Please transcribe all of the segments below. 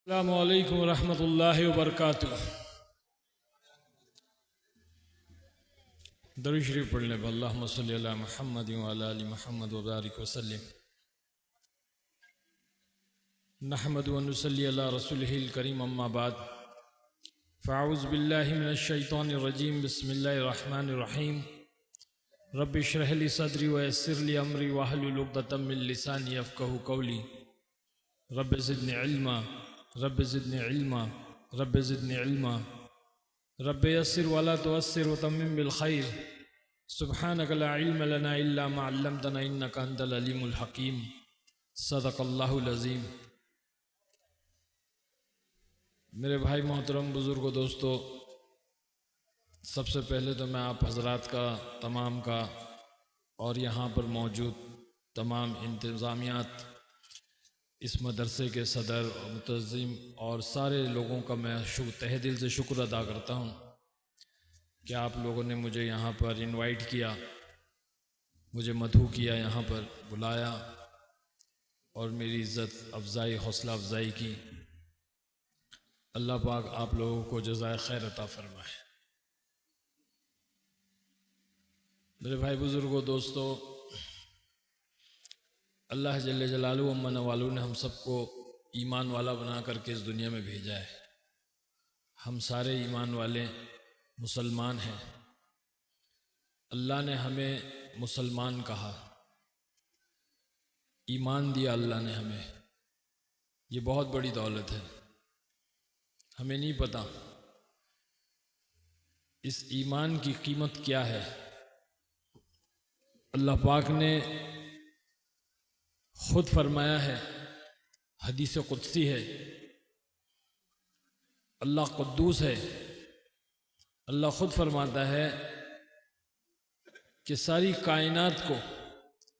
अस्सलामु अलैकुम रहमतुल्लाहि व बरकातुहू। दरूद शरीफ पढ़ लें। अल्लाहुम्मा सल्लि अला मुहम्मद व अला आलि मुहम्मद व बारिक व सल्लिम। नहमदु व नुसल्ली अला रसूलिहिल करीम, अम्मा बाद। फ़अऊज़ु बिल्लाहि मिनश शैतानिर रजीम। बिस्मिल्लाहिर रहमानिर रहीम। रब्बि इश्रह ली सदरी व यस्सिर ली अमरी वहलुल उक़दतम मिन लिसानी यफ़क़हू क़ौली। Rabbi ज़िदनी इल्मा, rabbi ज़िदनी इल्मा, rabbi ज़िदनी इल्मा। रब्बि यस्सिर वला तुअस्सिर व तम्मिम बिल खैर। सुब्हानक ला इल्म लना इल्ला मा अल्लमतना इन्नका अंतल अलीमुल हकीम। सदक़ल्लाहुल अज़ीम। मेरे भाई मोहतरम, बुज़ुर्गो, दोस्तों, सबसे पहले तो मैं आप हज़रात का, तमाम का और यहाँ पर मौजूद तमाम इंतज़ामियात, इस मदरसे के सदर और मुतज़्ज़िम और सारे लोगों का मैं तहे दिल से शुक्र अदा करता हूँ कि आप लोगों ने मुझे यहाँ पर इनवाइट किया, मुझे मधु किया, यहाँ पर बुलाया और मेरी इज़्ज़त अफ़ज़ाई, हौसला अफ़ज़ाई की। अल्लाह पाक आप लोगों को जज़ाए खैर अता फ़रमाए। मेरे भाई, बुज़ुर्गों, दोस्तों, अल्लाह जल्ले जलालुहु व मन वालू ने हम सबको ईमान वाला बना करके इस दुनिया में भेजा है। हम सारे ईमान वाले मुसलमान हैं। अल्लाह ने हमें मुसलमान कहा, ईमान दिया अल्लाह ने हमें। ये बहुत बड़ी दौलत है। हमें नहीं पता इस ईमान की कीमत क्या है। अल्लाह पाक ने खुद फरमाया है, हदीस कुदसी है, अल्लाह कुद्दूस है। अल्लाह खुद फरमाता है कि सारी कायनात को,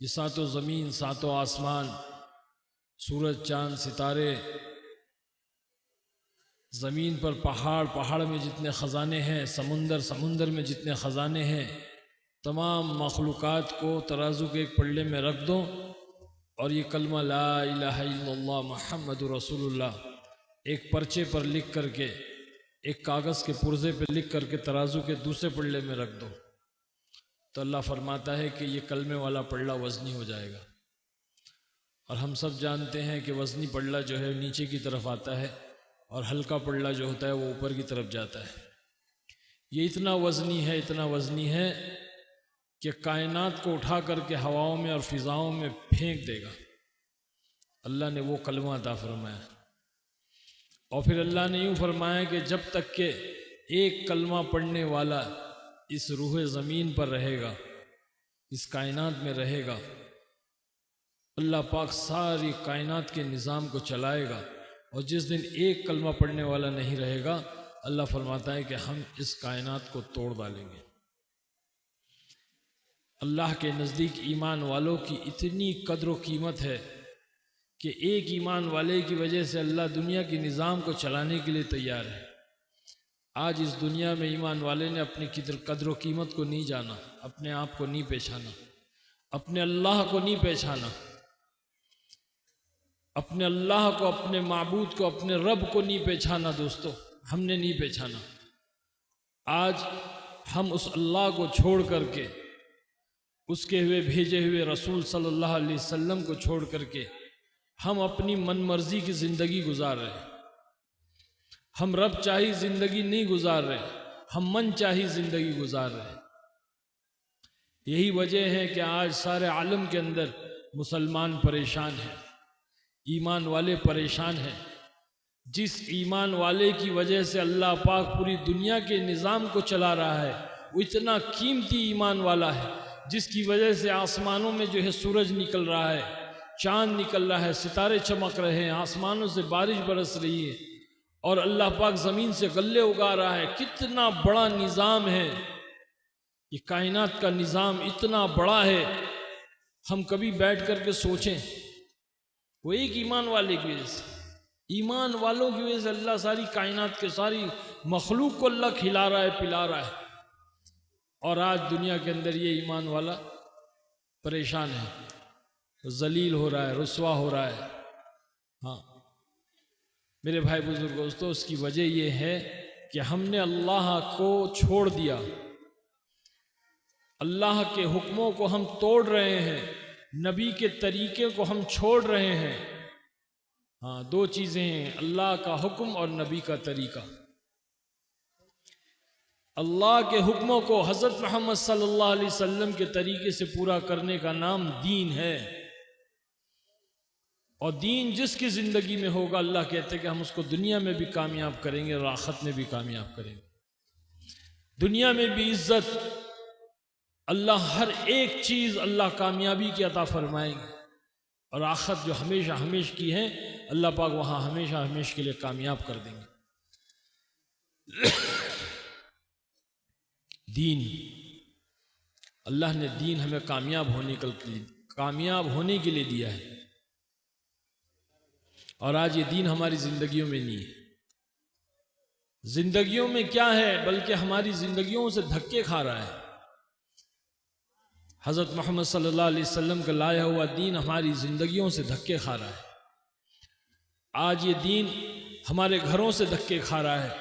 ये सातों ज़मीन, सातों आसमान, सूरज, चाँद, सितारे, ज़मीन पर पहाड़, पहाड़ में जितने ख़जाने हैं, समुंदर, समुंदर में जितने ख़जाने हैं, तमाम मखलूक़ात को तराजू के एक पल्ले में रख दो और ये कलमा ला इलाहा इल्लल्लाह मुहम्मदुर रसूलुल्लाह एक पर्चे पर लिख करके, एक कागज़ के पुर्ज़े पे लिख करके तराजू के दूसरे पल्ले में रख दो, तो अल्लाह फरमाता है कि ये कलमे वाला पल्ला वज़नी हो जाएगा। और हम सब जानते हैं कि वज़नी पल्ला जो है नीचे की तरफ आता है और हल्का पल्ला जो होता है वो ऊपर की तरफ जाता है। ये इतना वज़नी है, इतना वज़नी है कि कायनात को उठा करके हवाओं में और फ़िज़ाओं में फेंक देगा। अल्लाह ने वो कलमा अता फरमाया। और फिर अल्लाह ने यूँ फरमाया कि जब तक के एक कलमा पढ़ने वाला इस रूह ज़मीन पर रहेगा, इस कायनात में रहेगा, अल्लाह पाक सारी कायनात के निज़ाम को चलाएगा। और जिस दिन एक कलमा पढ़ने वाला नहीं रहेगा, अल्लाह फरमाता है कि हम इस कायनात को तोड़ डालेंगे। अल्लाह के नज़दीक ईमान वालों की इतनी कद्र व कीमत है कि एक ईमान वाले की वजह से अल्लाह दुनिया के निज़ाम को चलाने के लिए तैयार है। आज इस दुनिया में ईमान वाले ने अपनी कद्र व कीमत को नहीं जाना, अपने आप को नहीं पहचाना, अपने अल्लाह को नहीं पहचाना, अपने अल्लाह को, अपने माबूद को, अपने रब को नहीं पहचाना। दोस्तों, हमने नहीं पहचाना। आज हम उस अल्लाह को छोड़ करके, उसके हुए भेजे हुए रसूल सल्लल्लाहु अलैहि वसल्लम को छोड़ करके हम अपनी मनमर्जी की ज़िंदगी गुजार रहे हैं। हम रब चाही ज़िंदगी नहीं गुजार रहे, हम मन चाही ज़िंदगी गुजार रहे हैं। यही वजह है कि आज सारे आलम के अंदर मुसलमान परेशान हैं, ईमान वाले परेशान हैं। जिस ईमान वाले की वजह से अल्लाह पाक पूरी दुनिया के निज़ाम को चला रहा है, वो इतना कीमती ईमान वाला है जिसकी वजह से आसमानों में जो है सूरज निकल रहा है, चाँद निकल रहा है, सितारे चमक रहे हैं, आसमानों से बारिश बरस रही है और अल्लाह पाक ज़मीन से गल्ले उगा रहा है। कितना बड़ा निज़ाम है ये कायनात का निज़ाम, इतना बड़ा है। हम कभी बैठ कर के सोचें, वो एक ईमान वाले की वजह से, ईमान वालों की वजह से अल्लाह सारी कायनात के, सारी मखलूक को अल्लाह खिला रहा है, पिला रहा है। और आज दुनिया के अंदर ये ईमान वाला परेशान है, जलील हो रहा है, रुसवा हो रहा है। हाँ, मेरे भाई बुजुर्ग दोस्तों, उसकी वजह यह है कि हमने अल्लाह को छोड़ दिया, अल्लाह के हुक्मों को हम तोड़ रहे हैं, नबी के तरीके को हम छोड़ रहे हैं। हाँ, दो चीज़ें हैं, अल्लाह का हुक्म और नबी का तरीका। अल्लाह के हुक्मों को हज़रत मोहम्मद सल्लल्लाहु अलैहि वसल्लम के तरीके से पूरा करने का नाम दीन है। और दीन जिसकी ज़िंदगी में होगा, अल्लाह कहते हैं कि हम उसको दुनिया में भी कामयाब करेंगे और आखिरत में भी कामयाब करेंगे। दुनिया में भी इज्जत, अल्लाह हर एक चीज़ अल्लाह कामयाबी की अता फरमाएंगे, और आखिरत जो हमेशा हमेश की है, अल्लाह पाक वहाँ हमेशा हमेश के लिए कामयाब कर देंगे। दीन, अल्लाह ने दीन हमें कामयाब होने के लिए दिया है, और आज ये दीन हमारी जिंदगियों में नहीं है। जिंदगियों में क्या है, बल्कि हमारी जिंदगियों से धक्के खा रहा है। हज़रत मोहम्मद सल्लल्लाहु अलैहि वसल्लम का लाया हुआ दीन हमारी जिंदगियों से धक्के खा रहा है। आज ये दीन हमारे घरों से धक्के खा रहा है,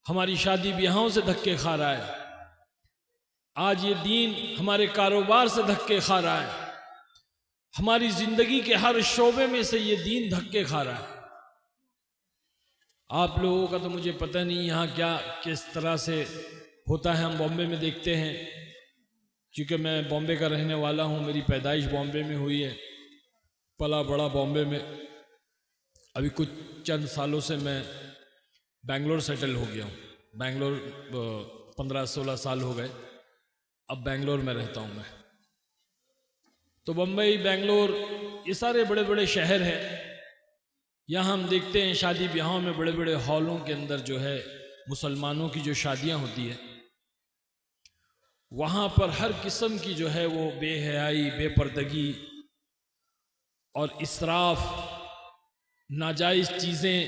हमारी शादी ब्याहों से धक्के खा रहा है। आज ये दीन हमारे कारोबार से धक्के खा रहा है, हमारी जिंदगी के हर शोबे में से ये दीन धक्के खा रहा है। आप लोगों का तो मुझे पता नहीं यहाँ क्या किस तरह से होता है, हम बॉम्बे में देखते हैं, क्योंकि मैं बॉम्बे का रहने वाला हूँ, मेरी पैदाइश बॉम्बे में हुई है, पला बड़ा बॉम्बे में। अभी कुछ चंद सालों से मैं बेंगलोर सेटल हो गया हूँ। बेंगलोर 15-16 साल हो गए, अब बेंगलोर में रहता हूँ मैं। तो बम्बई, बेंगलोर, ये सारे बड़े बड़े शहर हैं। यहाँ हम देखते हैं शादी ब्याहों में बड़े बड़े हॉलों के अंदर जो है मुसलमानों की जो शादियाँ होती है, वहाँ पर हर किस्म की जो है वो बेहयाई, बेपर्दगी और इसराफ, नाजायज़ चीज़ें,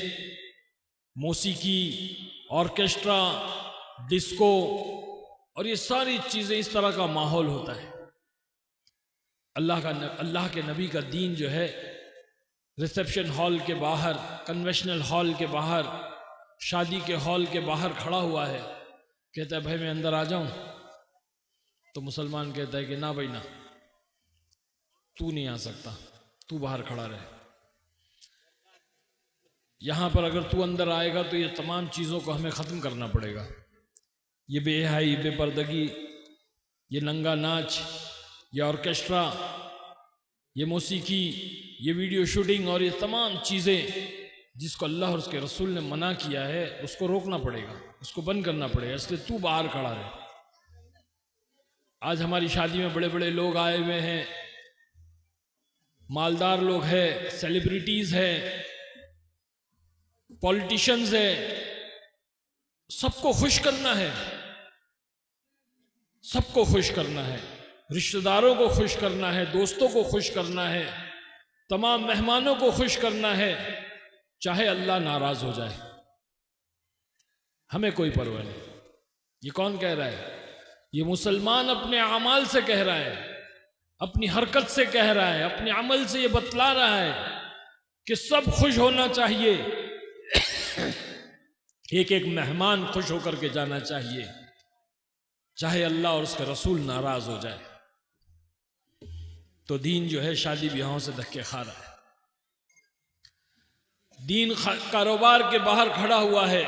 मौसीकी, ऑर्केस्ट्रा, डिस्को, और ये सारी चीज़ें, इस तरह का माहौल होता है। अल्लाह के नबी का दीन जो है रिसेप्शन हॉल के बाहर, कन्वेंशनल हॉल के बाहर, शादी के हॉल के बाहर खड़ा हुआ है, कहता है भाई मैं अंदर आ जाऊं? तो मुसलमान कहता है कि ना भाई ना, तू नहीं आ सकता, तू बाहर खड़ा रहे। यहाँ पर अगर तू अंदर आएगा तो ये तमाम चीज़ों को हमें ख़त्म करना पड़ेगा। ये बेहयाई, बेपर्दगी, ये नंगा नाच, ये ऑर्केस्ट्रा, ये मौसीकी, ये वीडियो शूटिंग और ये तमाम चीज़ें जिसको अल्लाह और उसके रसूल ने मना किया है, उसको रोकना पड़ेगा, उसको बंद करना पड़ेगा, इसलिए तू बाहर खड़ा रहे। आज हमारी शादी में बड़े बड़े लोग आए हुए हैं, मालदार लोग हैं, सेलिब्रिटीज़ हैं, पॉलिटिशियंस हैं, सबको खुश करना है, सबको खुश करना है, रिश्तेदारों को खुश करना है, दोस्तों को खुश करना है, तमाम मेहमानों को खुश करना है, चाहे अल्लाह नाराज हो जाए, हमें कोई परवाह नहीं। ये कौन कह रहा है? ये मुसलमान अपने अमाल से कह रहा है, अपनी हरकत से कह रहा है, अपने अमल से ये बतला रहा है कि सब खुश होना चाहिए, एक एक मेहमान खुश होकर के जाना चाहिए, चाहे अल्लाह और उसके रसूल नाराज हो जाए। तो दीन जो है शादी ब्याहों से धक्के खा रहा है। दीन कारोबार के बाहर खड़ा हुआ है,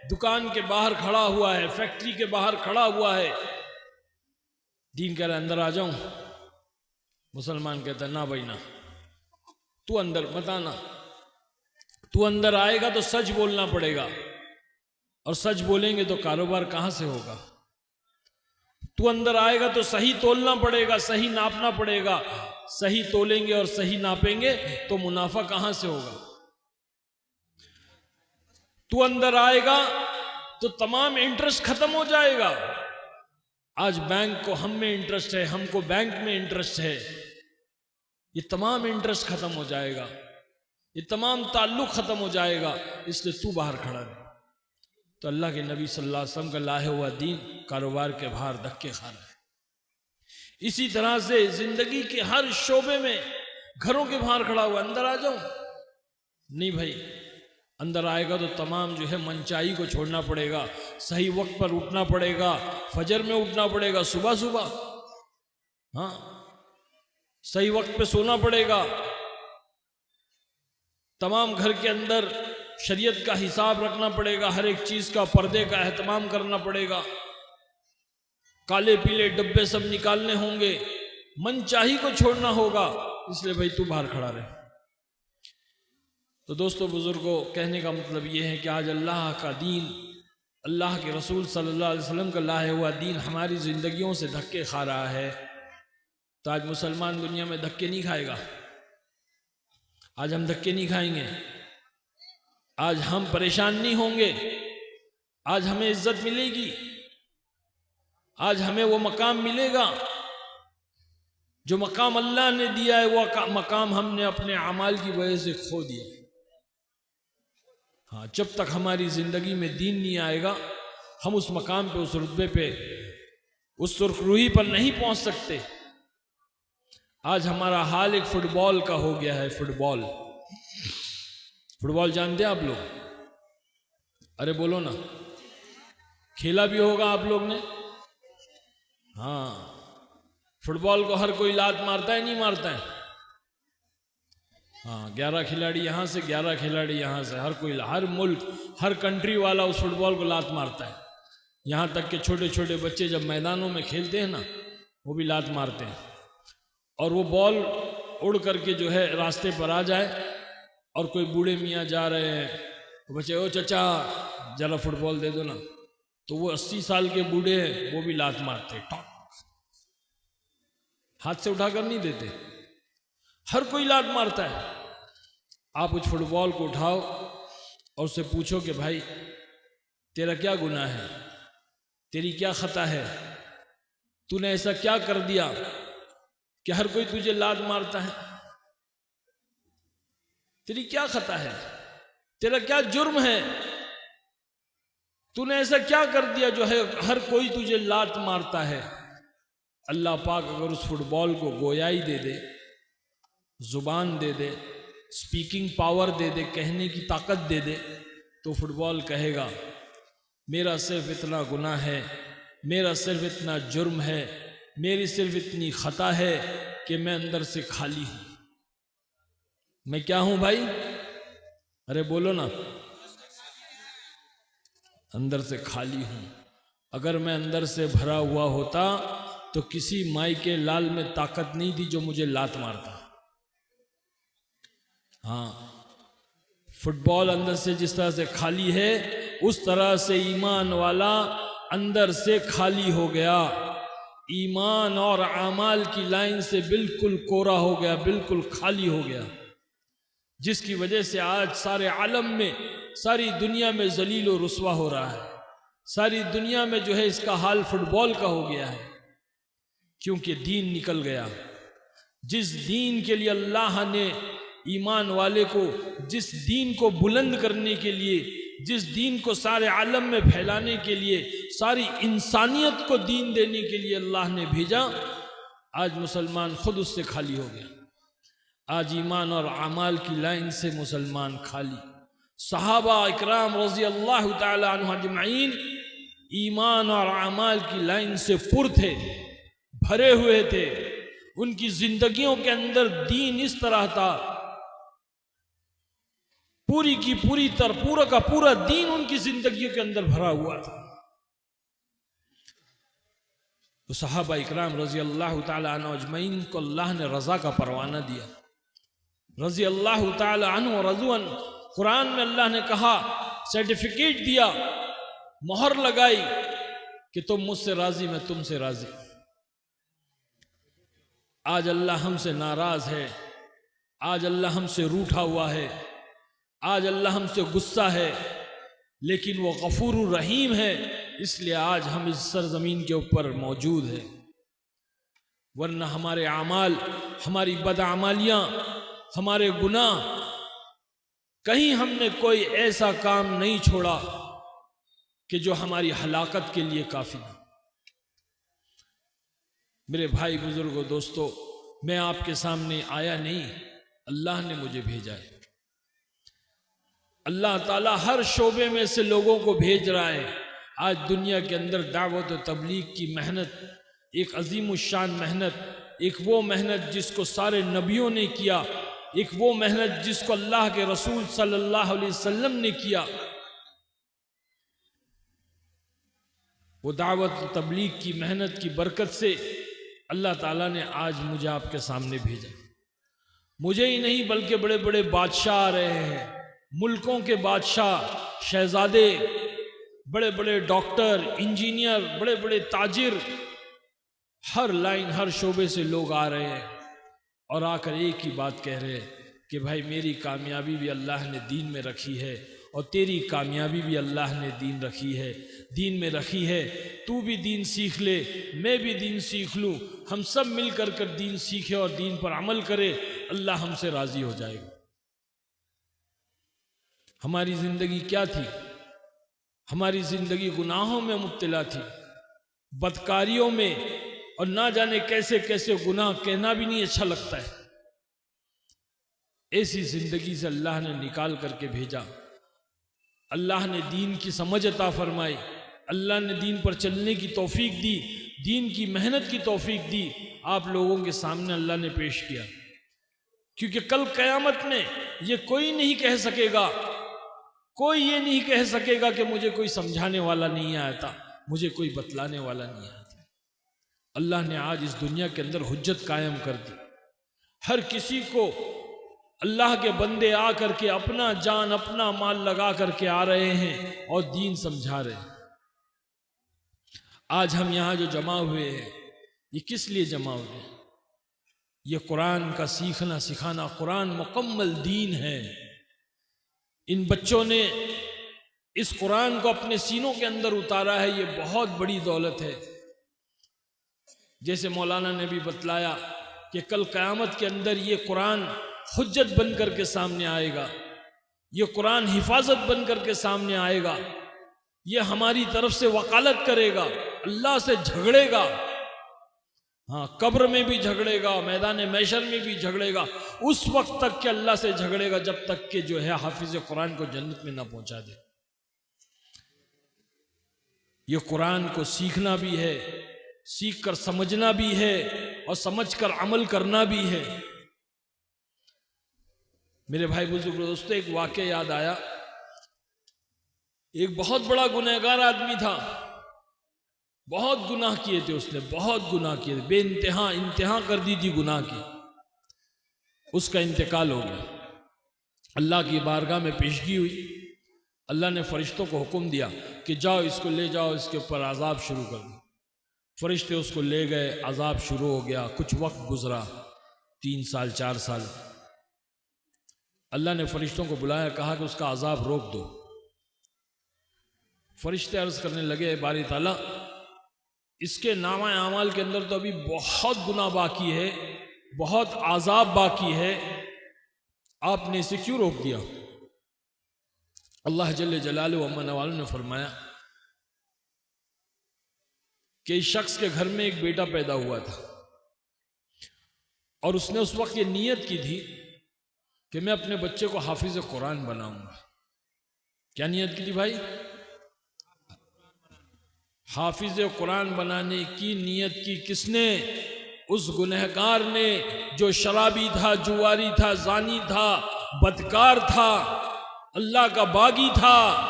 दुकान के बाहर खड़ा हुआ है, फैक्ट्री के बाहर खड़ा हुआ है। दीन कह रहा है अंदर आ जाऊं? मुसलमान कहता है ना भाई ना, तू अंदर मत आना, तू अंदर आएगा तो सच बोलना पड़ेगा, और सच बोलेंगे तो कारोबार कहां से होगा? तू अंदर आएगा तो सही तोलना पड़ेगा, सही नापना पड़ेगा, सही तोलेंगे और सही नापेंगे तो मुनाफा कहां से होगा? तू अंदर आएगा तो तमाम इंटरेस्ट खत्म हो जाएगा। आज बैंक को हम में इंटरेस्ट है, हमको बैंक में इंटरेस्ट है, ये तमाम इंटरेस्ट खत्म हो जाएगा, ये तमाम ताल्लुक खत्म हो जाएगा, इसलिए तू बाहर खड़ा रहे। तो अल्लाह के नबी सल्लल्लाहु अलैहि वसल्लम का लाया हुआ दीन कारोबार के बाहर धक्के खा रहा है। इसी तरह से जिंदगी के हर शोबे में घरों के बाहर खड़ा हुआ, अंदर आ जाऊं? नहीं भाई, अंदर आएगा तो तमाम जो है मनचाही को छोड़ना पड़ेगा, सही वक्त पर उठना पड़ेगा, फजर में उठना पड़ेगा, सुबह सुबह, हाँ, सही वक्त पे सोना पड़ेगा। तमाम घर के अंदर शरीयत का हिसाब रखना पड़ेगा, हर एक चीज का पर्दे का एहतमाम करना पड़ेगा, काले पीले डब्बे सब निकालने होंगे, मनचाही को छोड़ना होगा। इसलिए भाई तू बाहर खड़ा रहे। तो दोस्तों बुजुर्गों, कहने का मतलब ये है कि आज अल्लाह का दीन, अल्लाह के रसूल सल्लल्लाहु अलैहि वसल्लम का लाया हुआ दीन हमारी ज़िंदगियों से धक्के खा रहा है। तो आज मुसलमान दुनिया में धक्के नहीं खाएगा, आज हम धक्के नहीं खाएंगे, आज हम परेशान नहीं होंगे, आज हमें इज्जत मिलेगी, आज हमें वो मकाम मिलेगा जो मकाम अल्लाह ने दिया है। वो मकाम हमने अपने अमाल की वजह से खो दिया। हाँ, जब तक हमारी जिंदगी में दीन नहीं आएगा हम उस मकाम पे, उस रुतबे पे, उस सुर्खरूही पर नहीं पहुंच सकते। आज हमारा हाल एक फुटबॉल का हो गया है। फुटबॉल, फुटबॉल जानते हैं आप लोग? अरे बोलो ना, खेला भी होगा आप लोग ने। हाँ, फुटबॉल को हर कोई लात मारता है, नहीं मारता है? हाँ, 11 खिलाड़ी यहाँ से, 11 खिलाड़ी यहाँ से, हर कोई, हर मुल्क, हर कंट्री वाला उस फुटबॉल को लात मारता है। यहाँ तक कि छोटे छोटे बच्चे जब मैदानों में खेलते हैं ना, वो भी लात मारते हैं। और वो बॉल उड़ करके जो है रास्ते पर आ जाए और कोई बूढ़े मियाँ जा रहे हैं तो बच्चे, ओ चचा जरा फुटबॉल दे दो ना, तो वो 80 साल के बूढ़े हैं, वो भी लात मारते हैं, हाथ से उठाकर नहीं देते, हर कोई लात मारता है। आप उस फुटबॉल को उठाओ और उससे पूछो कि भाई तेरा क्या गुनाह है, तेरी क्या खता है, तूने ऐसा क्या कर दिया कि हर कोई तुझे लात मारता है? तेरी क्या खता है, तेरा क्या जुर्म है, तूने ऐसा क्या कर दिया जो है हर कोई तुझे लात मारता है? अल्लाह पाक अगर उस फुटबॉल को गोयाई दे दे, जुबान दे दे, स्पीकिंग पावर दे दे, कहने की ताकत दे दे, तो फुटबॉल कहेगा मेरा सिर्फ इतना गुनाह है, मेरा सिर्फ इतना जुर्म है, मेरी सिर्फ इतनी खता है कि मैं अंदर से खाली हूं। मैं क्या हूं भाई? अरे बोलो ना, अंदर से खाली हूं। अगर मैं अंदर से भरा हुआ होता तो किसी माई के लाल में ताकत नहीं थी जो मुझे लात मारता। हाँ, फुटबॉल अंदर से जिस तरह से खाली है, उस तरह से ईमान वाला अंदर से खाली हो गया, ईमान और आमाल की लाइन से बिल्कुल कोरा हो गया, बिल्कुल खाली हो गया, जिसकी वजह से आज सारे आलम में, सारी दुनिया में जलील और रुस्वा हो रहा है। सारी दुनिया में जो है इसका हाल फुटबॉल का हो गया है, क्योंकि दीन निकल गया। जिस दीन के लिए अल्लाह ने ईमान वाले को, जिस दीन को बुलंद करने के लिए, जिस दीन को सारे आलम में फैलाने के लिए, सारी इंसानियत को दीन देने के लिए अल्लाह ने भेजा, आज मुसलमान खुद उससे खाली हो गया। आज ईमान और अमाल की लाइन से मुसलमान खाली। सहाबा इकराम रज़ी अल्लाह तआला अन्हुम अजमईन ईमान और अमाल की लाइन से पुर थे, भरे हुए थे। उनकी जिंदगियों के अंदर दीन इस तरह था, पूरी की पूरी तरह, पूरा का पूरा दीन उनकी जिंदगियों के अंदर भरा हुआ था। तो सहाबा इकराम रज़ी अल्लाह तआला अन्हुम अजमईन को अल्लाह ने रज़ा का परवाना दिया। रज़ी अल्लाह तआला अन्हु रज़ुअन, कुरान में अल्लाह ने कहा, सर्टिफिकेट दिया, मोहर लगाई कि तुम मुझसे राजी, मैं तुमसे राजी। आज अल्लाह हमसे नाराज है, आज अल्लाह हमसे रूठा हुआ है, आज अल्लाह हमसे गुस्सा है, लेकिन वो गफूरुर रहीम है, इसलिए आज हम इस सरजमीन के ऊपर मौजूद है। वरना हमारे आमाल, हमारी बदआमालियाँ, हमारे गुनाह, कहीं हमने कोई ऐसा काम नहीं छोड़ा कि जो हमारी हलाकत के लिए काफी है। मेरे भाई बुजुर्गों, दोस्तों, मैं आपके सामने आया नहीं, अल्लाह ने मुझे भेजा है। अल्लाह ताला हर शोबे में से लोगों को भेज रहा है। आज दुनिया के अंदर दावत और तबलीग की मेहनत, एक अजीम शान मेहनत, एक वो मेहनत जिसको सारे नबियों ने किया, एक वो मेहनत जिसको अल्लाह के रसूल सल्लल्लाहु अलैहि वसल्लम ने किया। वो दावत तबलीग की मेहनत की बरकत से अल्लाह ताला ने आज मुझे आपके सामने भेजा। मुझे ही नहीं बल्कि बड़े बड़े बादशाह आ रहे हैं, मुल्कों के बादशाह, शहजादे, बड़े बड़े डॉक्टर, इंजीनियर, बड़े बड़े ताजिर, हर लाइन हर शोबे से लोग आ रहे हैं और आकर एक ही बात कह रहे हैं कि भाई मेरी कामयाबी भी अल्लाह ने दीन में रखी है और तेरी कामयाबी भी अल्लाह ने दीन में रखी है। तू भी दीन सीख ले, मैं भी दीन सीख लूँ, हम सब मिल कर दीन सीखे और दीन पर अमल करे, अल्लाह हमसे राज़ी हो जाएगा। हमारी ज़िंदगी क्या थी? हमारी ज़िंदगी गुनाहों में मुब्तला थी, बदकारियों में, और ना जाने कैसे कैसे गुनाह, कहना भी नहीं अच्छा लगता है। ऐसी ज़िंदगी से अल्लाह ने निकाल करके भेजा। अल्लाह ने दीन की समझ अता फरमाई, अल्लाह ने दीन पर चलने की तौफीक दी, दीन की मेहनत की तौफीक दी। आप लोगों के सामने अल्लाह ने पेश किया, क्योंकि कल क़यामत में ये कोई नहीं कह सकेगा, कोई ये नहीं कह सकेगा कि मुझे कोई समझाने वाला नहीं आया था, मुझे कोई बतलाने वाला नहीं आया था। अल्लाह ने आज इस दुनिया के अंदर हुज्जत कायम कर दी। हर किसी को अल्लाह के बंदे आ करके अपना जान अपना माल लगा करके आ रहे हैं और दीन समझा रहे हैं। आज हम यहाँ जो जमा हुए हैं, ये किस लिए जमा हुए हैं? ये कुरान का सीखना सिखाना, कुरान मुकम्मल दीन है। इन बच्चों ने इस कुरान को अपने सीनों के अंदर उतारा है, ये बहुत बड़ी दौलत है। जैसे मौलाना ने भी बतलाया कि कल क़यामत के अंदर ये कुरान हुज्जत बन करके सामने आएगा, ये कुरान हिफाजत बन करके सामने आएगा, ये हमारी तरफ से वकालत करेगा, अल्लाह से झगड़ेगा। हाँ, कब्र में भी झगड़ेगा, मैदान महशर में भी झगड़ेगा, उस वक्त तक के अल्लाह से झगड़ेगा जब तक कि जो है हाफिज कुरान को जन्नत में ना पहुंचा दे। ये कुरान को सीखना भी है, सीख कर समझना भी है और समझ कर अमल करना भी है। मेरे भाई बुजुर्ग दोस्तों, एक वाक़या याद आया। एक बहुत बड़ा गुनहगार आदमी था, बहुत गुनाह किए थे उसने, बहुत गुनाह किए थे, बेइंतहा इंतहा कर दी थी गुनाह की। उसका इंतकाल हो गया, अल्लाह की बारगाह में पेशगी हुई। अल्लाह ने फरिश्तों को हुक्म दिया कि जाओ इसको ले जाओ, इसके ऊपर अजाब शुरू कर दो। फरिश्ते उसको ले गए, अजाब शुरू हो गया। कुछ वक्त गुजरा, 3 साल 4 साल। अल्लाह ने फरिश्तों को बुलाया, कहा कि उसका अजाब रोक दो। फरिश्ते अर्ज करने लगे, बारी ताला इसके नामा आमाल के अंदर तो अभी बहुत गुनाह बाकी है, बहुत आजाब बाकी है, आपने इसे क्यों रोक दिया? अल्लाह जल्ले जलालुहु व मन्नवालु ने फरमाया कि इस शख्स के घर में एक बेटा पैदा हुआ था और उसने उस वक्त ये नीयत की थी कि मैं अपने बच्चे को हाफिज कुरान बनाऊंगा। क्या नीयत की थी भाई? हाफिज कुरान बनाने की नीयत की किसने? उस गुनहगार ने जो शराबी था, जुआरी था, जानी था, बदकार था, अल्लाह का बागी था।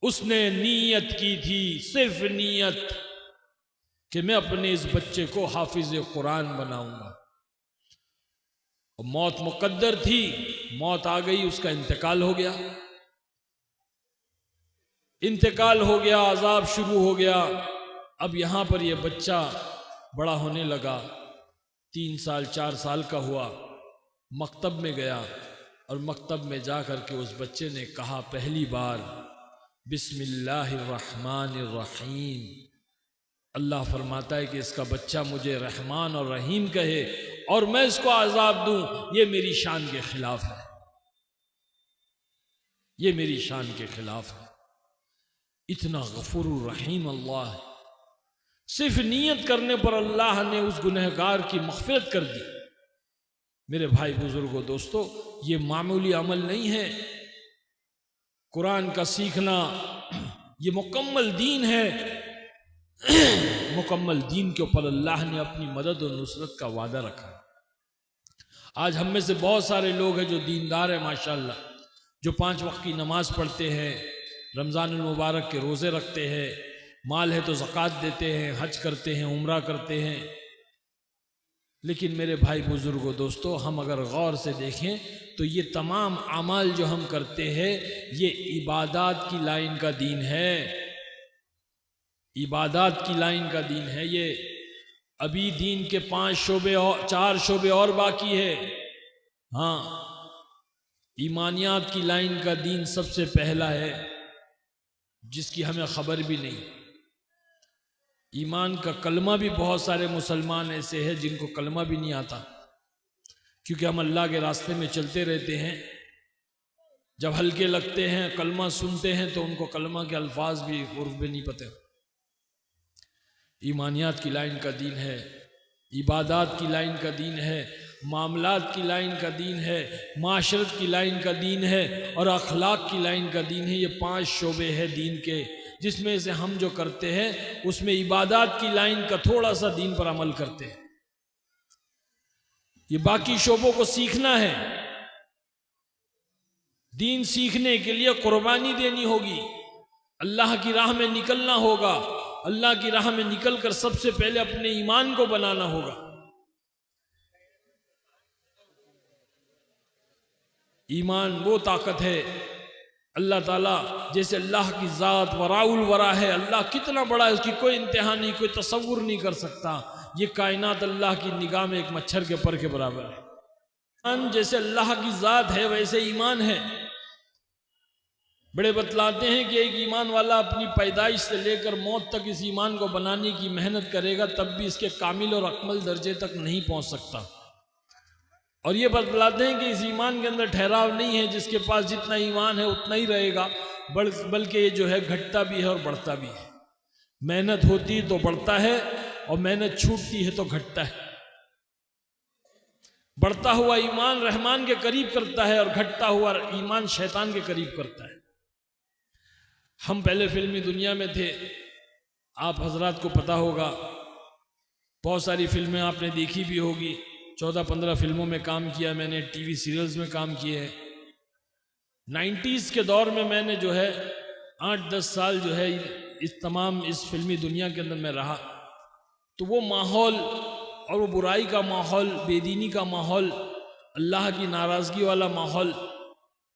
उसने नीयत की थी, सिर्फ नीयत, कि मैं अपने इस बच्चे को हाफिज कुरान बनाऊंगा। और मौत मुकद्दर थी, मौत आ गई, उसका इंतकाल हो गया। इंतकाल हो गया, अजाब शुरू हो गया। अब यहां पर यह बच्चा बड़ा होने लगा, 3 साल 4 साल का हुआ, मकतब में गया और मकतब में जा कर के उस बच्चे ने कहा पहली बार बिस्मिल्लाहिर्रहमानिर्रहीम। अल्लाह फरमाता है कि इसका बच्चा मुझे रहमान और रहीम कहे और मैं इसको अजाब दूं, ये मेरी शान के खिलाफ है, ये मेरी शान के खिलाफ है। इतना गफूरुर रहीम अल्लाह है। सिर्फ नीयत करने पर अल्लाह ने उस गुनहगार की मग़फ़िरत कर दी। मेरे भाई बुजुर्गों दोस्तों, ये मामूली अमल नहीं है। कुरान का सीखना ये मुकम्मल दीन है। मुकम्मल दीन के ऊपर अल्लाह ने अपनी मदद और नुसरत का वादा रखा। आज हम में से बहुत सारे लोग हैं जो दीनदार हैं माशाल्लाह, जो 5 वक्त की नमाज पढ़ते हैं, रमज़ानुल मुबारक के रोज़े रखते हैं, माल है तो ज़कात देते हैं, हज करते हैं, उम्रा करते हैं। लेकिन मेरे भाई बुजुर्गों दोस्तों, हम अगर गौर से देखें तो ये तमाम अमाल जो हम करते हैं ये इबादत की लाइन का दीन है। इबादत की लाइन का दीन है ये। अभी दीन के 5 शोबे और 4 शोबे और बाकी है। हाँ, ईमानियात की लाइन का दीन सबसे पहला है, जिसकी हमें खबर भी नहीं। ईमान का कलमा भी बहुत सारे मुसलमान ऐसे हैं जिनको कलमा भी नहीं आता, क्योंकि हम अल्लाह के रास्ते में चलते रहते हैं। जब हल्के लगते हैं, कलमा सुनते हैं, तो उनको कलमा के अल्फाज भी उर्फ भी नहीं पते। ईमानियात की लाइन का दीन है, इबादत की लाइन का दीन है, मामलात की लाइन का दीन है, माशरत की लाइन का दीन है और अखलाक की लाइन का दीन है। ये 5 शोबे हैं दीन के, जिसमें से हम जो करते हैं उसमें इबादत की लाइन का थोड़ा सा दीन पर अमल करते हैं। ये बाकी शोबों को सीखना है। दीन सीखने के लिए कुर्बानी देनी होगी, अल्लाह की राह में निकलना होगा। अल्लाह की राह में निकलकर सबसे पहले अपने ईमान को बनाना होगा। ईमान वो ताकत है, अल्लाह ताला जैसे अल्लाह की ज़ात वराउल वरा है, अल्लाह कितना बड़ा है उसकी कोई इंतहा नहीं, कोई तसव्वुर नहीं कर सकता। ये कायनात अल्लाह की निगाह में एक मच्छर के पर के बराबर है। ईमान जैसे अल्लाह की ज़ात है वैसे ईमान है। बड़े बतलाते हैं कि एक ईमान वाला अपनी पैदाइश से लेकर मौत तक इस ईमान को बनाने की मेहनत करेगा, तब भी इसके कामिल और अकमल दर्जे तक नहीं पहुंच सकता। और ये बतलाते हैं कि इस ईमान के अंदर ठहराव नहीं है, जिसके पास जितना ईमान है उतना ही रहेगा, बल्कि ये जो है घटता भी है और बढ़ता भी है। मेहनत होती है तो बढ़ता है और मेहनत छूटती है तो घटता है। बढ़ता हुआ ईमान रहमान के करीब करता है और घटता हुआ ईमान शैतान के करीब करता है। हम पहले फिल्मी दुनिया में थे, आप हजरात को पता होगा, बहुत सारी फिल्में आपने देखी भी होगी। 14-15 फिल्मों में काम किया मैंने, टीवी सीरियल्स में काम किए हैं। 90s के दौर में मैंने जो है 8-10 साल जो है इस फिल्मी दुनिया के अंदर मैं रहा। तो वो माहौल और वो बुराई का माहौल, बेदीनी का माहौल, अल्लाह की नाराज़गी वाला माहौल,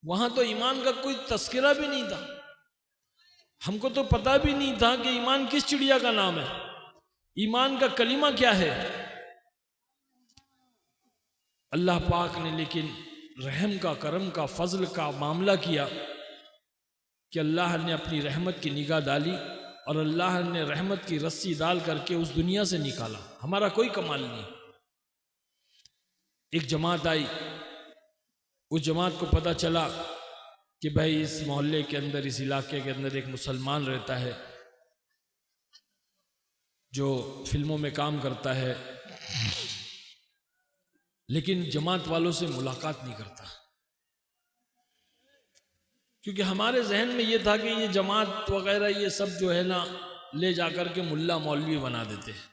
वहाँ तो ईमान का कोई तस्करा भी नहीं था। हमको तो पता भी नहीं था कि ईमान किस चिड़िया का नाम है, ईमान का कलीमा क्या है। अल्लाह पाक ने लेकिन रहम का, करम का, फजल का मामला किया कि अल्लाह ने अपनी रहमत की निगाह डाली और अल्लाह ने रहमत की रस्सी डाल करके उस दुनिया से निकाला। हमारा कोई कमाल नहीं। एक जमात आई, उस जमात को पता चला कि भाई इस मोहल्ले के अंदर, इस इलाके के अंदर एक मुसलमान रहता है जो फिल्मों में काम करता है, लेकिन जमात वालों से मुलाकात नहीं करता। क्योंकि हमारे जहन में ये था कि ये जमात वगैरह ये सब जो है ना, ले जाकर के मुल्ला मौलवी बना देते हैं,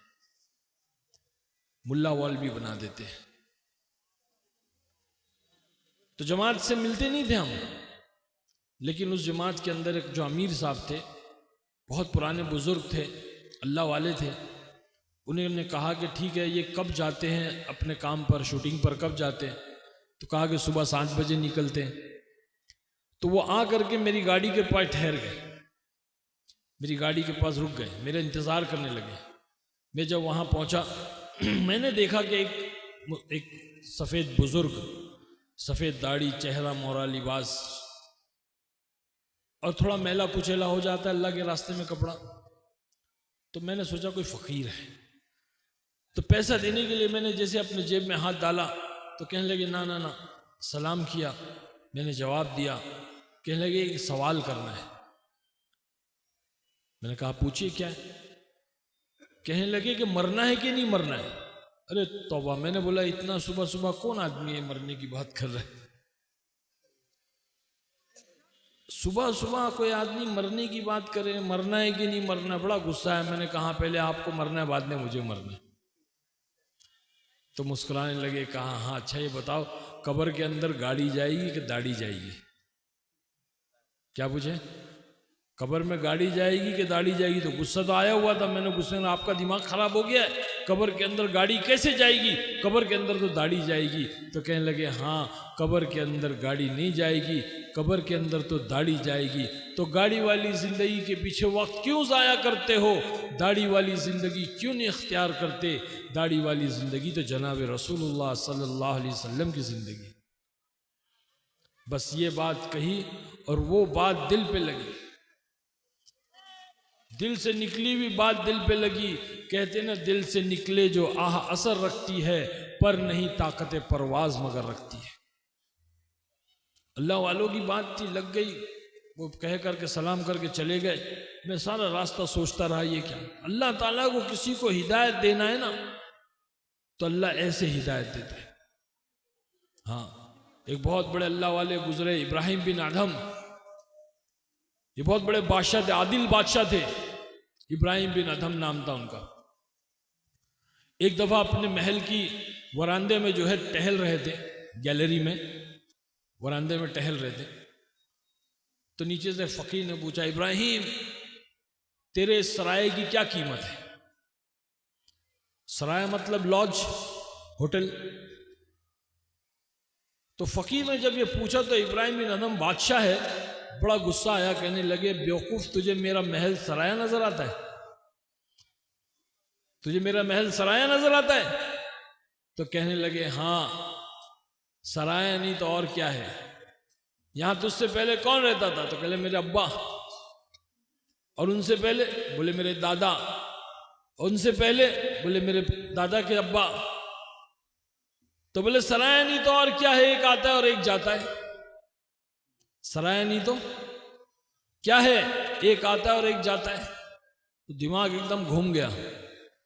मुल्ला मौलवी बना देते हैं। तो जमात से मिलते नहीं थे हम। लेकिन उस जमात के अंदर एक जो अमीर साहब थे, बहुत पुराने बुजुर्ग थे, अल्लाह वाले थे, उन्होंने कहा कि ठीक है, ये कब जाते हैं अपने काम पर, शूटिंग पर कब जाते हैं? तो कहा कि सुबह 7 बजे निकलते हैं। तो वो आ करके मेरी गाड़ी के पास ठहर गए, मेरी गाड़ी के पास रुक गए, मेरा इंतज़ार करने लगे। मैं जब वहाँ पहुँचा मैंने देखा कि एक सफ़ेद बुजुर्ग, सफ़ेद दाढ़ी, चेहरा मोहरा, लिबास, और थोड़ा मैला कुचैला हो जाता है अल्लाह के रास्ते में कपड़ा। तो मैंने सोचा कोई फ़कीर है। तो पैसा देने के लिए मैंने जैसे अपने जेब में हाथ डाला तो कहने लगे ना ना ना, सलाम किया, मैंने जवाब दिया। कहने लगे एक सवाल करना है। मैंने कहा पूछिए क्या है? कहने लगे कि मरना है कि नहीं मरना है? अरे तौबा, मैंने बोला इतना सुबह सुबह कौन आदमी है मरने की बात कर रहा है? सुबह सुबह कोई आदमी मरने की बात करे, मरना है कि नहीं मरना? बड़ा गुस्सा है। मैंने कहा पहले आपको मरना है, बाद में मुझे मरना है। तो मुस्कुराने लगे, कहा हाँ अच्छा ये बताओ, कब्र के अंदर गाड़ी जाएगी कि दाढ़ी जाएगी? क्या पूछे? कब्र में गाड़ी जाएगी कि दाढ़ी जाएगी? तो गुस्सा तो आया हुआ था। मैंने गुस्से में, आपका दिमाग खराब हो गया है, कब्र के अंदर गाड़ी कैसे जाएगी? कब्र के अंदर तो दाढ़ी जाएगी। तो कहने लगे हाँ, कब्र के अंदर गाड़ी नहीं जाएगी, कब्र के अंदर तो दाढ़ी जाएगी। तो गाड़ी वाली जिंदगी के पीछे वक्त क्यों ज़ाया करते हो? दाढ़ी वाली ज़िंदगी क्यों नहीं इख्तियार करते? दाढ़ी वाली ज़िंदगी तो जनाब रसूलुल्लाह सल्लल्लाहु अलैहि वसल्लम की ज़िंदगी। बस ये बात कही और वो बात दिल पे लगी, दिल से निकली हुई बात दिल पे लगी। कहते ना, दिल से निकले जो आह असर रखती है, पर नहीं ताकत परवाज मगर रखती है। अल्लाह वालों की बात थी, लग गई। वो कह करके सलाम करके चले गए। मैं सारा रास्ता सोचता रहा ये क्या? अल्लाह ताला को किसी को हिदायत देना है ना, तो अल्लाह ऐसे हिदायत देता है। हाँ, एक बहुत बड़े अल्लाह वाले गुजरे, इब्राहिम बिन अदहम। ये बहुत बड़े बादशाह थे, आदिल बादशाह थे। इब्राहिम बिन अदहम नाम था उनका। एक दफा अपने महल की वरांदे में जो है टहल रहे थे, गैलरी में वरांदे में टहल रहे थे। तो नीचे से फकीर ने पूछा, इब्राहिम तेरे सराय की क्या कीमत है? सराय मतलब लॉज, होटल। तो फकीर ने जब ये पूछा तो इब्राहिम बिन अदहम बादशाह है, बड़ा गुस्सा आया। कहने लगे, बेवकूफ, तुझे मेरा महल सराया नजर आता है? तुझे मेरा महल सराया नजर आता है? तो कहने लगे, हाँ सराया नहीं तो और क्या है। यहां तुझसे पहले कौन रहता था? तो कहले मेरे अब्बा। और उनसे पहले? बोले मेरे दादा। उनसे पहले? बोले मेरे दादा के अब्बा। तो बोले सराया नहीं तो और क्या है, एक आता है और एक जाता है। सराया नहीं तो क्या है, एक आता है और एक जाता है। तो दिमाग एकदम घूम गया,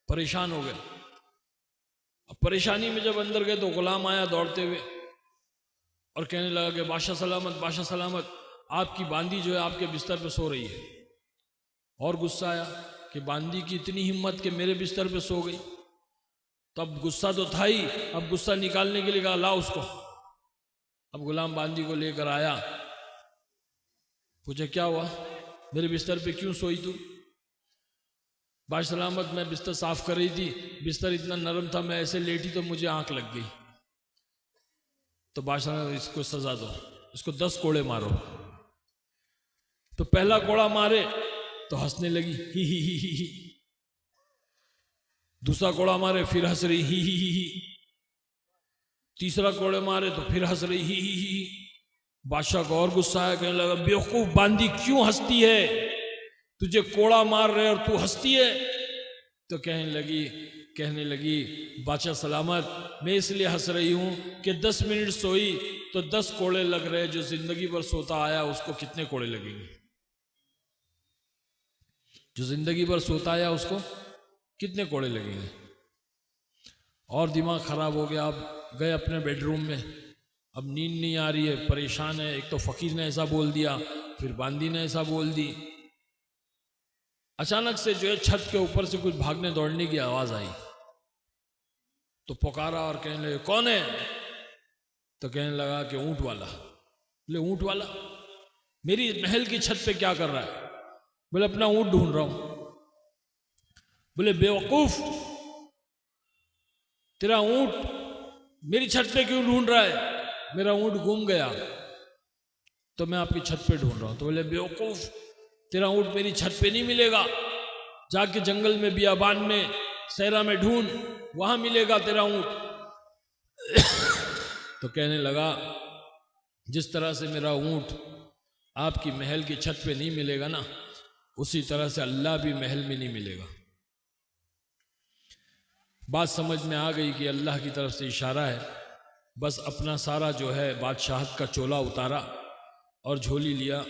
परेशान हो गया। अब परेशानी में जब अंदर गए तो गुलाम आया दौड़ते हुए और कहने लगा कि बादशाह सलामत, बादशाह सलामत, आपकी बांदी जो है आपके बिस्तर पे सो रही है। और गुस्सा आया कि बांदी की इतनी हिम्मत कि मेरे बिस्तर पे सो गई। तो अब गुस्सा तो था ही, अब गुस्सा निकालने के लिए कहा ला उसको। अब गुलाम बांदी को लेकर आया, पूछा क्या हुआ, मेरे बिस्तर पे क्यों सोई तू? बादशाह सलामत, मैं बिस्तर साफ कर रही थी, बिस्तर इतना नरम था, मैं ऐसे लेटी तो मुझे आंख लग गई। तो बादशाह, इसको सजा दो, इसको 10 कोड़े मारो। तो पहला कोड़ा मारे तो हंसने लगी, ही। दूसरा कोड़ा मारे फिर हंस रही, ही। तीसरा कोड़े मारे तो फिर हंस रही, ही। बादशाह को और गुस्सा आया, कहने लगा बेवकूफ बांदी क्यों हंसती है? तुझे कोड़ा मार रहे और तू हंसती है? तो कहने लगी बादशाह सलामत, मैं इसलिए हंस रही हूं कि 10 मिनट सोई तो 10 कोड़े लग रहे, जो जिंदगी भर सोता आया उसको कितने कोड़े लगेंगे? जो जिंदगी भर सोता आया उसको कितने कोड़े लगेंगे? और दिमाग खराब हो गया। अब गए अपने बेडरूम में, अब नींद नहीं आ रही है, परेशान है। एक तो फकीर ने ऐसा बोल दिया, फिर बांदी ने ऐसा बोल दी। अचानक से जो है छत के ऊपर से कुछ भागने दौड़ने की आवाज आई। तो पुकारा और कहने लगे कौन है? तो कहने लगा कि ऊंट वाला। बोले ऊंट वाला मेरी महल की छत पे क्या कर रहा है? बोले अपना ऊंट ढूंढ रहा हूं। बोले बेवकूफ, तेरा ऊंट मेरी छत पे क्यों ढूंढ रहा है? मेरा ऊंट गुम गया तो मैं आपकी छत पे ढूंढ रहा हूं। तो बोले बेवकूफ, तेरा ऊंट मेरी छत पे नहीं मिलेगा, जाके जंगल में, बियाबान में, सहरा में ढूंढ, वहां मिलेगा तेरा ऊंट। तो कहने लगा जिस तरह से मेरा ऊंट आपकी महल की छत पे नहीं मिलेगा ना, उसी तरह से अल्लाह भी महल में नहीं मिलेगा। बात समझ में आ गई कि अल्लाह की तरफ से इशारा है। बस अपना सारा जो है बादशाहत का चोला उतारा और झोली लिया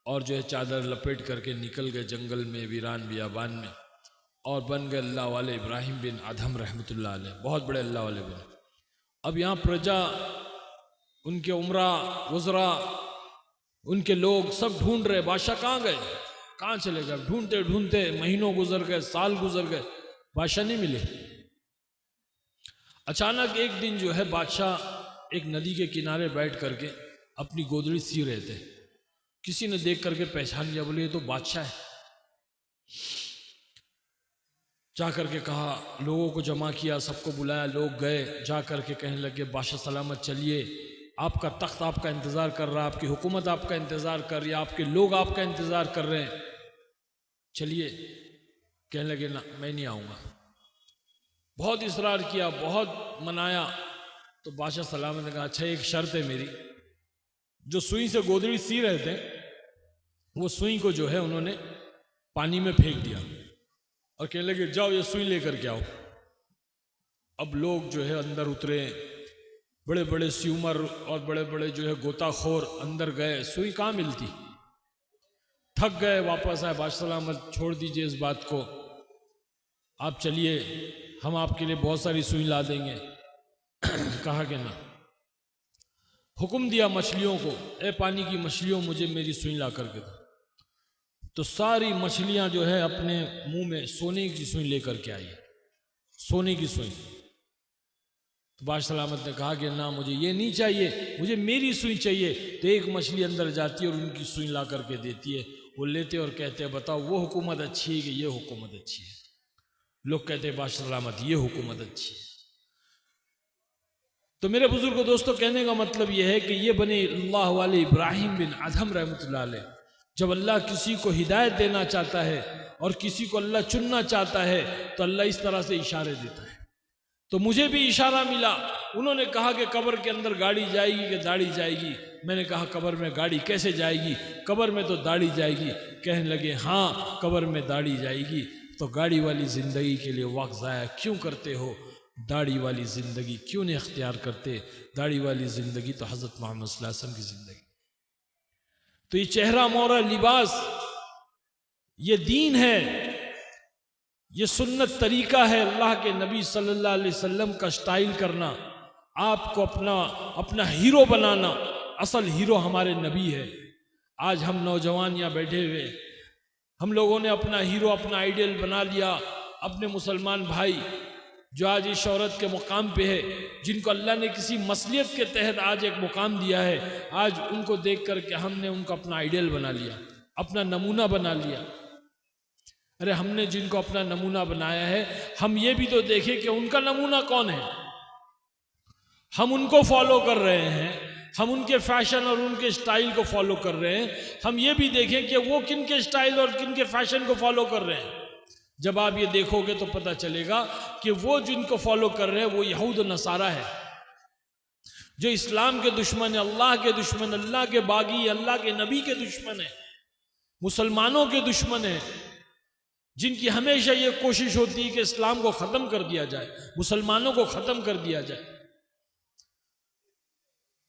और जो है चादर लपेट करके निकल गए जंगल में, वीरान बियाबान में। और बन गए अल्लाह वाले इब्राहिम बिन अदहम रहमतुल्लाह अलैह, बहुत बड़े अल्लाह वाले बने। अब यहाँ प्रजा, उनके उमरा वज़रा, उनके लोग सब ढूंढ रहे बादशाह कहाँ गए, कहाँ चले गए। ढूंढते ढूंढते महीनों गुजर गए, साल गुजर गए, बादशाह नहीं मिले। अचानक एक दिन जो है बादशाह एक नदी के किनारे बैठ करके अपनी गोदड़ी सी रहे थे। किसी ने देख करके पहचान लिया, बोले ये तो बादशाह है। जा करके कहा, लोगों को जमा किया, सबको बुलाया, लोग गए, जा करके कहने लगे बादशाह सलामत चलिए, आपका तख्त आपका इंतज़ार कर रहा है, आपकी हुकूमत आपका इंतज़ार कर रही है, आपके लोग आपका इंतज़ार कर रहे हैं, चलिए। कहने लगे ना मैं नहीं आऊँगा। बहुत इसरार किया, बहुत मनाया, तो बादशाह सलामत ने कहा अच्छा एक शर्त है मेरी। जो सुई से गोदड़ी सी रहे थे वो सुई को जो है उन्होंने पानी में फेंक दिया और कहने लगे जाओ ये सुई लेकर के आओ। अब लोग जो है अंदर उतरे, बड़े बड़े स्यूमर और बड़े बड़े जो है गोताखोर अंदर गए, सुई कहाँ मिलती, थक गए, वापस आए। बादशाह सलामत छोड़ दीजिए इस बात को, आप चलिए, हम आपके लिए बहुत सारी सुई ला देंगे। कहा कि ना। हुक्म दिया मछलियों को, ए पानी की मछलियों मुझे मेरी सुई ला करके दो। तो सारी मछलियां जो है अपने मुंह में सोने की सुई लेकर के आई, सोने की सुई। तो बादशाह सलामत ने कहा कि ना मुझे ये नहीं चाहिए, मुझे मेरी सुई चाहिए। तो एक मछली अंदर जाती है और उनकी सुई ला करके देती है। वो लेते और कहते हैं बताओ वो हुकूमत अच्छी है कि ये हुकूमत अच्छी है। लोग कहते हैं बादशाह सलामत ये हुकूमत अच्छी है। तो मेरे बुजुर्ग दोस्तों कहने का मतलब यह है कि ये बने अल्लाह वाले इब्राहिम बिन अदहम रहमतुल्लाह अलैह, जब अल्लाह किसी को हिदायत देना चाहता है और किसी को अल्लाह चुनना चाहता है तो अल्लाह इस तरह से इशारे देता है। तो मुझे भी इशारा मिला, उन्होंने कहा कि कब्र के अंदर गाड़ी जाएगी कि दाढ़ी जाएगी। मैंने कहा कब्र में गाड़ी कैसे जाएगी, कब्र में तो दाढ़ी जाएगी। कहने लगे हाँ कब्र में दाढ़ी जाएगी। तो गाड़ी वाली ज़िंदगी के लिए वक्त ज़ाया क्यों करते हो, दाढ़ी वाली ज़िंदगी क्यों नहीं अख्तियार करते। दाढ़ी वाली ज़िंदगी तो हज़रत मोहम्मद सल्लल्लाहु अलैहि वसल्लम की ज़िंदगी। तो ये चेहरा मोहरा लिबास ये दीन है, ये सुन्नत तरीका है अल्लाह के नबी सल्लल्लाहु अलैहि वसल्लम का स्टाइल करना, आपको अपना हीरो बनाना। असल हीरो हमारे नबी है। आज हम नौजवान यहाँ बैठे हुए, हम लोगों ने अपना हीरो अपना आइडियल बना लिया। अपने मुसलमान भाई जो आज इस शौहरत के मुकाम पे है, जिनको अल्लाह ने किसी मसलियत के तहत आज एक मुकाम दिया है, आज उनको देख करके हमने उनको अपना आइडियल बना लिया, अपना नमूना बना लिया। अरे हमने जिनको अपना नमूना बनाया है, हम ये भी तो देखें कि उनका नमूना कौन है। हम उनको फॉलो कर रहे हैं, हम उनके फैशन और उनके स्टाइल को फॉलो कर रहे हैं। हम ये भी देखें कि वो किन के स्टाइल और किन के फैशन को फॉलो कर रहे हैं। जब आप ये देखोगे तो पता चलेगा कि वो जिनको फॉलो कर रहे हैं वो यहूद और नसारा है, जो इस्लाम के दुश्मन है, अल्लाह के दुश्मन, अल्लाह के बागी, अल्लाह के नबी के दुश्मन है, मुसलमानों के दुश्मन है, जिनकी हमेशा ये कोशिश होती है कि इस्लाम को ख़त्म कर दिया जाए, मुसलमानों को ख़त्म कर दिया जाए।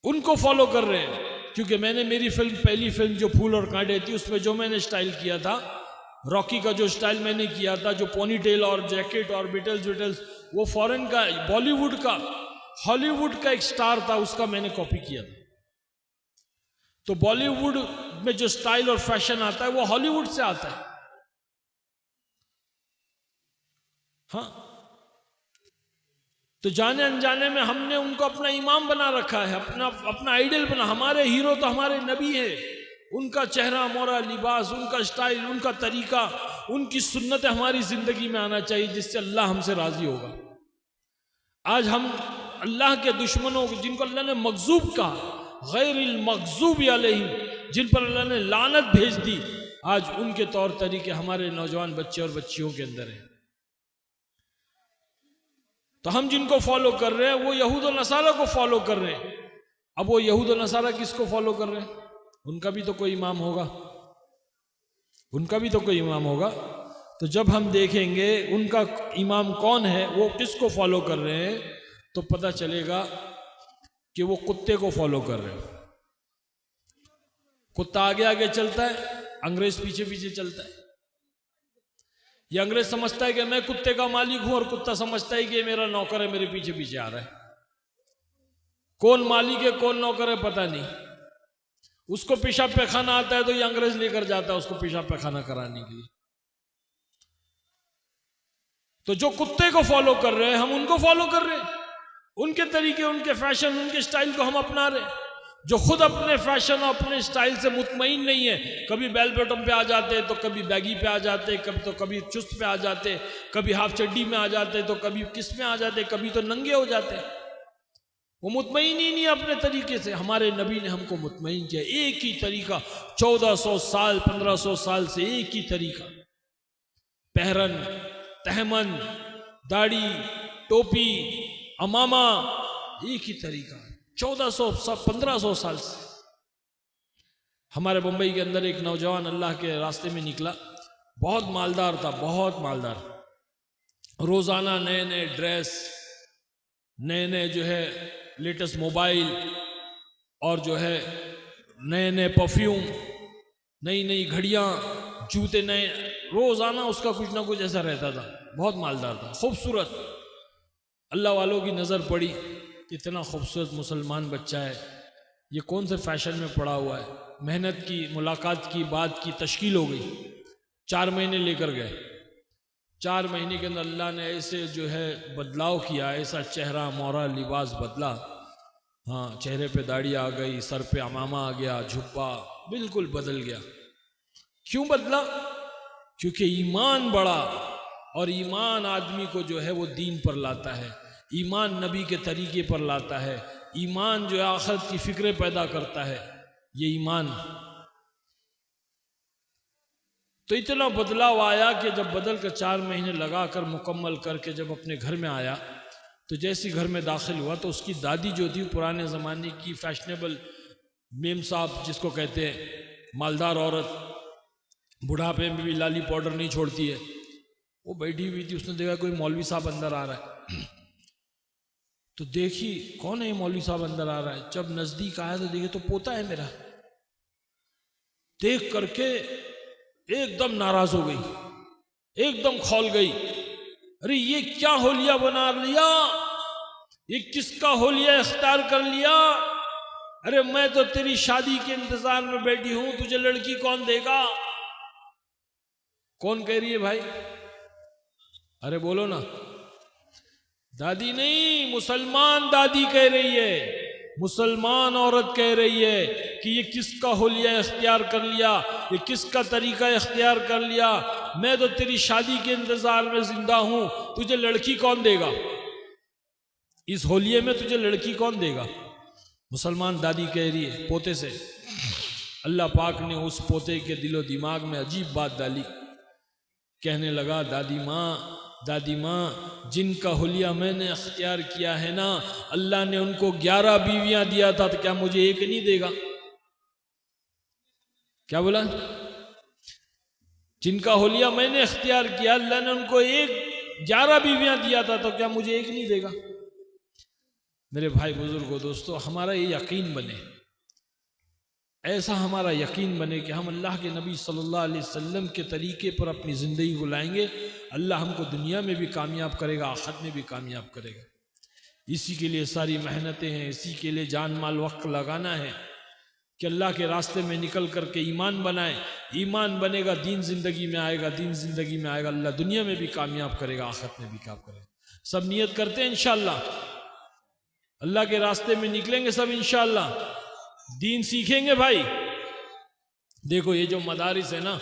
उनको फॉलो कर रहे हैं। क्योंकि मैंने मेरी फिल्म, पहली फिल्म जो फूल और कांटे थी, उसमें जो मैंने स्टाइल किया था, रॉकी का जो स्टाइल मैंने किया था, जो पोनी टेल और जैकेट और बिटल्स, वो फॉरेन का, बॉलीवुड का, हॉलीवुड का एक स्टार था, उसका मैंने कॉपी किया था। तो बॉलीवुड में जो स्टाइल और फैशन आता है वो हॉलीवुड से आता है। हाँ, तो जाने अनजाने में हमने उनको अपना इमाम बना रखा है, अपना आइडल बना। हमारे हीरो तो हमारे नबी है। उनका चेहरा मोहरा लिबास, उनका स्टाइल, उनका तरीका, उनकी सुन्नतें हमारी जिंदगी में आना चाहिए, जिससे अल्लाह हमसे राजी होगा। आज हम अल्लाह के दुश्मनों को, जिनको अल्लाह ने मगजूब कहा, गैरिल मगजूब अलैहिम, जिन पर अल्लाह ने लानत भेज दी, आज उनके तौर तरीके हमारे नौजवान बच्चे और बच्चियों के अंदर है। तो हम जिनको फॉलो कर रहे हैं वो यहूद और नसारा को फॉलो कर रहे हैं। अब वो यहूद और नसारा किसको फॉलो कर रहे हैं? उनका भी तो कोई इमाम होगा, उनका भी तो कोई इमाम होगा। तो जब हम देखेंगे उनका इमाम कौन है, वो किसको फॉलो कर रहे हैं, तो पता चलेगा कि वो कुत्ते को फॉलो कर रहे हैं। कुत्ता आगे आगे चलता है, अंग्रेज पीछे पीछे चलता है। ये अंग्रेज समझता है कि मैं कुत्ते का मालिक हूं और कुत्ता समझता है कि मेरा नौकर है, मेरे पीछे पीछे आ रहा है। कौन मालिक है कौन नौकर है पता नहीं। उसको पेशाब पैखाना आता है तो ये अंग्रेज लेकर जाता है उसको पेशाब पैखाना कराने के लिए। तो जो कुत्ते को फॉलो कर रहे हैं हम उनको फॉलो कर रहे हैं, उनके तरीके, उनके फैशन, उनके स्टाइल को हम अपना रहे हैं। जो खुद अपने फैशन और अपने स्टाइल से मुतमईन नहीं है, कभी बेल बॉटम पे आ जाते तो कभी बैगी पे आ जाते, कभी चुस्त पे आ जाते, कभी हाफ चड्डी में आ जाते, तो कभी किस में आ जाते, कभी तो नंगे हो जाते। वो मुतमईन ही नहीं अपने तरीके से। हमारे नबी ने हमको मुतमईन किया, एक ही तरीका, 1400 साल 1500 साल से एक ही तरीका, पहरन, तहमन, दाढ़ी, टोपी, अमामा, एक ही तरीका, 1500 साल से। हमारे मुंबई के अंदर एक नौजवान अल्लाह के रास्ते में निकला, बहुत मालदार था, बहुत मालदार। रोजाना नए नए ड्रेस, नए नए जो है लेटेस्ट मोबाइल, और जो है नए नए परफ्यूम, नई नई घड़ियां, जूते नए, रोजाना उसका कुछ ना कुछ ऐसा रहता था। बहुत मालदार था, खूबसूरत। अल्लाह वालों की नज़र पड़ी, इतना खूबसूरत मुसलमान बच्चा है, ये कौन से फैशन में पड़ा हुआ है। मेहनत की, मुलाकात की, बात की, तश्कील हो गई। 4 महीने लेकर गए। 4 महीने के अंदर अल्लाह ने ऐसे जो है बदलाव किया, ऐसा चेहरा मोहरा लिबास बदला। हाँ, चेहरे पे दाढ़ी आ गई, सर पे अमामा आ गया, झुब्बा बिल्कुल बदल गया। क्यों बदला? क्योंकि ईमान बढ़ा, और ईमान आदमी को जो है वो दीन पर लाता है, ईमान नबी के तरीके पर लाता है, ईमान जो है आखिरत की फिक्रें पैदा करता है। ये ईमान तो इतना बदलाव आया कि जब बदल कर 4 महीने लगा कर मुकम्मल करके जब अपने घर में आया, तो जैसी घर में दाखिल हुआ तो उसकी दादी जो थी, पुराने ज़माने की फैशनेबल मेम साहब जिसको कहते हैं, मालदार औरत, बुढ़ापे में भी लाली पाउडर नहीं छोड़ती है, वो बैठी हुई थी। उसने देखा कोई मौलवी साहब अंदर आ रहा है, तो देखी कौन है ये मौलवी साहब अंदर आ रहा है। जब नजदीक आया तो देखे तो पोता है मेरा। देख करके एकदम नाराज हो गई, एकदम खौल गई। अरे ये क्या होलिया बना लिया, ये किसका होलिया इख्तियार कर लिया? अरे मैं तो तेरी शादी के इंतजार में बैठी हूं, तुझे लड़की कौन देगा? कौन कह रही है भाई? अरे बोलो ना। दादी नहीं, मुसलमान दादी कह रही है, मुसलमान औरत कह रही है कि ये किसका होलिया इख्तियार कर लिया, ये किसका तरीका इख्तियार कर लिया? मैं तो तेरी शादी के इंतजार में जिंदा हूं, तुझे लड़की कौन देगा? इस होलिये में तुझे लड़की कौन देगा? मुसलमान दादी कह रही है पोते से। अल्लाह पाक ने उस पोते के दिलो दिमाग में अजीब बात डाली। कहने लगा, दादी माँ, जिनका हुलिया मैंने अख्तियार किया है ना, अल्लाह ने उनको 11 बीवियां दिया था, तो क्या मुझे एक नहीं देगा? क्या बोला? जिनका हुलिया मैंने अख्तियार किया, अल्लाह ने उनको 11 बीवियां दिया था, तो क्या मुझे एक नहीं देगा? मेरे भाई बुजुर्गों, दोस्तों, हमारा ये यकीन बने, ऐसा हमारा यकीन बने कि हम अल्लाह के नबी सल्लल्लाहु अलैहि वसल्लम के तरीके पर अपनी ज़िंदगी को लाएंगे, अल्लाह हमको दुनिया में भी कामयाब करेगा, आखिरत में भी कामयाब करेगा। इसी के लिए सारी मेहनतें हैं, इसी के लिए जान माल वक्त लगाना है कि अल्लाह के रास्ते में निकल कर के ईमान बनाए। ईमान बनेगा, दीन ज़िंदगी में आएगा, दीन ज़िंदगी में आएगा, अल्लाह दुनिया में भी कामयाब करेगा, आखिरत में भी काम करेगा। सब नियत करते हैं इंशाअल्लाह, अल्लाह के रास्ते में निकलेंगे सब इंशाअल्लाह, दीन सीखेंगे। भाई देखो, ये जो मदारिस है ना,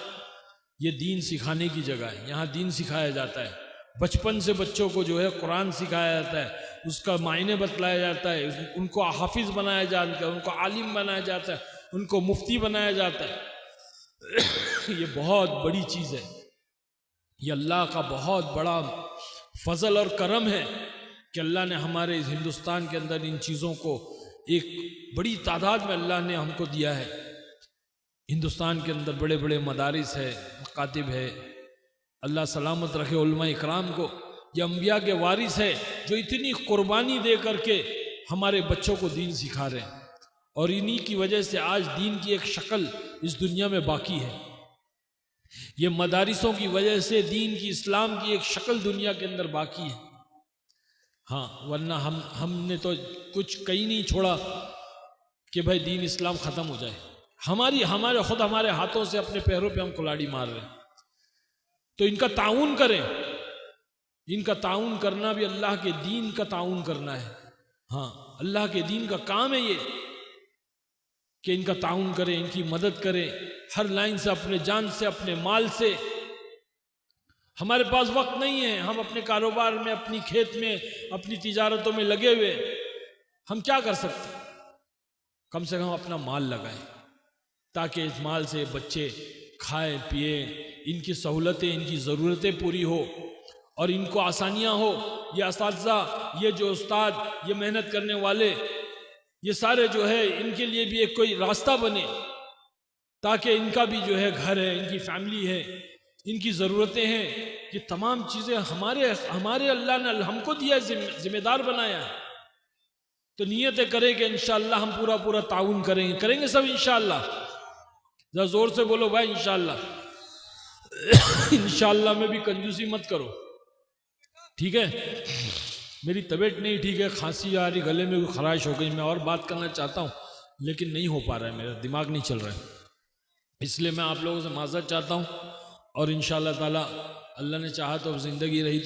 ये दीन सिखाने की जगह है, यहाँ दीन सिखाया जाता है। बचपन से बच्चों को जो है कुरान सिखाया जाता है, उसका मायने बतलाया जाता है, उनको हाफिज बनाया जाता है, उनको आलिम बनाया जाता है, उनको मुफ्ती बनाया जाता है। ये बहुत बड़ी चीज़ है, ये अल्लाह का बहुत बड़ा फजल और करम है कि अल्लाह ने हमारे इस हिंदुस्तान के अंदर इन चीज़ों को एक बड़ी तादाद में अल्लाह ने हमको दिया है। हिंदुस्तान के अंदर बड़े बड़े मदारिस है, मकातिब है। अल्लाह सलामत रखे उलमा इकराम को। ये अम्बिया के वारिस है जो इतनी कुर्बानी दे करके हमारे बच्चों को दीन सिखा रहे हैं, और इन्हीं की वजह से आज दीन की एक शक्ल इस दुनिया में बाकी है। ये मदारिसों की वजह से दीन की, इस्लाम की एक शक्ल दुनिया के अंदर बाकी है। हाँ, वरना हमने तो कुछ कहीं नहीं छोड़ा कि भाई दीन इस्लाम ख़त्म हो जाए। हमारे हाथों से अपने पैरों पे हम कुल्हाड़ी मार रहे हैं। तो इनका ताउन करें, इनका ताउन करना भी अल्लाह के दीन का ताउन करना है। हाँ, अल्लाह के दीन का काम है ये कि इनका ताउन करें, इनकी मदद करें हर लाइन से, अपने जान से, अपने माल से। हमारे पास वक्त नहीं है, हम अपने कारोबार में, अपनी खेत में, अपनी तिजारतों में लगे हुए, हम क्या कर सकते? कम से कम अपना माल लगाएं ताकि इस माल से बच्चे खाएं पिए, इनकी सहूलतें, इनकी ज़रूरतें पूरी हो और इनको आसानियां हो। ये असातिज़ा, ये जो उस्ताद, ये मेहनत करने वाले, ये सारे जो है इनके लिए भी एक कोई रास्ता बने ताकि इनका भी जो है घर है, इनकी फैमिली है, इनकी ज़रूरतें हैं। ये तमाम चीज़ें हमारे अल्लाह ने हमको दिया, जिम्मेदार बनाया है। तो नियत करें कि इंशाअल्लाह हम पूरा ताउन करेंगे सब इंशाअल्लाह। जरा जोर से बोलो भाई इंशाअल्लाह। इंशाअल्लाह में भी कंजूसी मत करो, ठीक है? मेरी तबीयत नहीं ठीक है, खांसी आ रही, गले में कोई खराश हो गई। मैं और बात करना चाहता हूँ लेकिन नहीं हो पा रहा है, मेरा दिमाग नहीं चल रहा है। इसलिए मैं आप लोगों से माज़रत चाहता हूँ और इंशाअल्लाह ताला अल्लाह ने चाहा तो ज़िंदगी रही तो